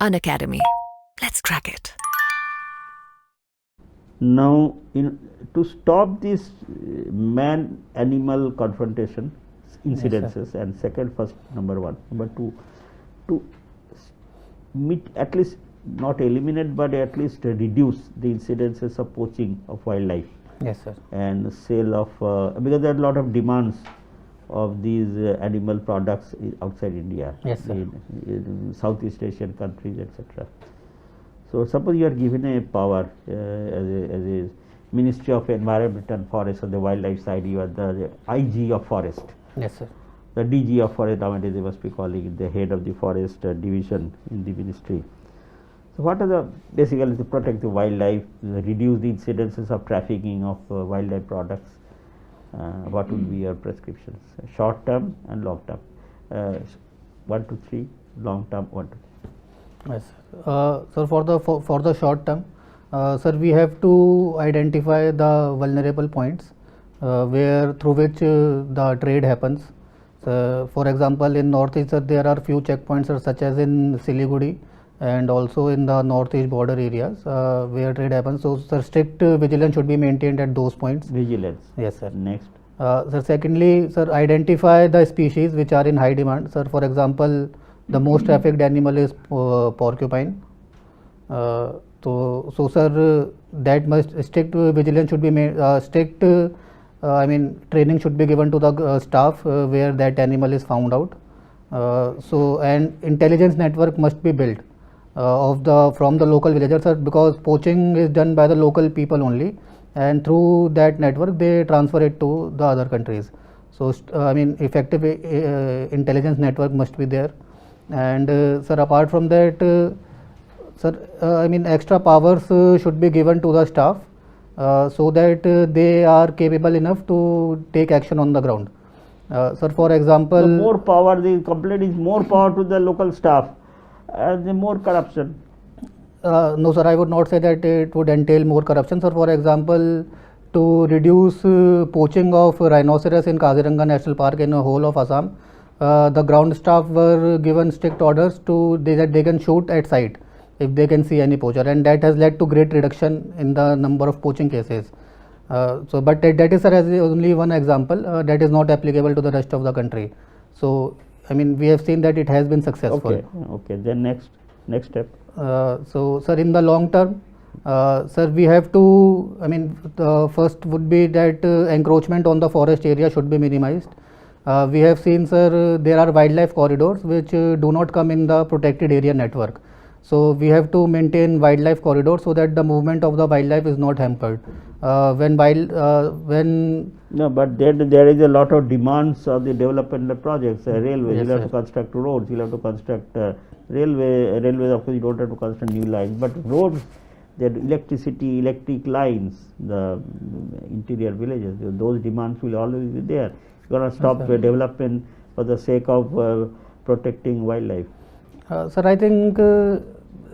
Unacademy. Let's crack it. Now, to stop this man-animal confrontation incidences, Yes, and second, first, number one, number two, to meet, at least not eliminate, but at least reduce the incidences of poaching of wildlife Yes, sir. and sale of because there are a lot of demands of these animal products outside India, Yes, sir. in Southeast Asian countries, etc. So, suppose you are given a power as a Ministry of Environment and Forest on the wildlife side, you are the IG of forest, Yes, sir. the DG of forest, nowadays they must be calling it the head of the forest division in the ministry. So, what are the basically to protect the wildlife, reduce the incidences of trafficking of wildlife products? What would be your prescriptions, short term and long term? 1 to 3, long term 1 to 3. Yes. So for the short term, sir, we have to identify the vulnerable points where through which the trade happens. So for example, in northeast, sir, there are few checkpoints, sir, such as in Siliguri and also in the northeast border areas where trade happens. So, sir, strict vigilance should be maintained at those points. Vigilance. Yes, sir. Next. Sir, secondly, sir, identify the species which are in high demand. Sir, for example, the most trafficked animal is porcupine. So, sir, that must strict vigilance should be made. Training should be given to the staff where that animal is found out. So, and intelligence network must be built from the local villagers, sir, because poaching is done by the local people only, and through that network they transfer it to the other countries. So, effective intelligence network must be there. And sir, apart from that, extra powers should be given to the staff so that they are capable enough to take action on the ground. Sir, for example, the more power, the complaint is more power to the local staff and the more corruption. No, sir, I would not say that it would entail more corruption. Sir, for example, to reduce poaching of rhinoceros in Kaziranga National Park in the whole of Assam, the ground staff were given strict orders that they can shoot at sight if they can see any poacher, and that has led to great reduction in the number of poaching cases. But that is, sir, as only one example. That is not applicable to the rest of the country. So, we have seen that it has been successful. Okay. Then next step. So, sir, in the long term, sir, we have to, the first would be that encroachment on the forest area should be minimized. We have seen, sir, there are wildlife corridors which do not come in the protected area network. So, we have to maintain wildlife corridors so that the movement of the wildlife is not hampered. No, but there is a lot of demands of the development projects. Railways, Yes, you have sir. to construct roads, you have to construct railways. Of course, you don't have to construct new lines, but roads, there electricity, electric lines, the interior villages, those demands will always be there. You cannot stop Yes, sir. development for the sake of protecting wildlife. Sir, I think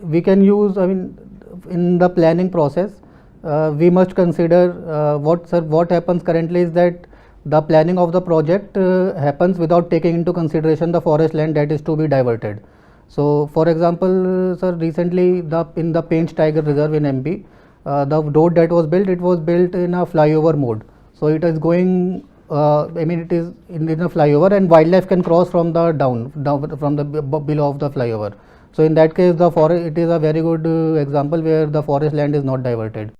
we can use, in the planning process, we must consider what happens currently is that the planning of the project happens without taking into consideration the forest land that is to be diverted. So, for example, sir, recently in the Painch Tiger Reserve in MP, the road that was built, it was built in a flyover mode. So, it is going, it is in a flyover, and wildlife can cross from the down from the below of the flyover. So, in that case, it is a very good example where the forest land is not diverted.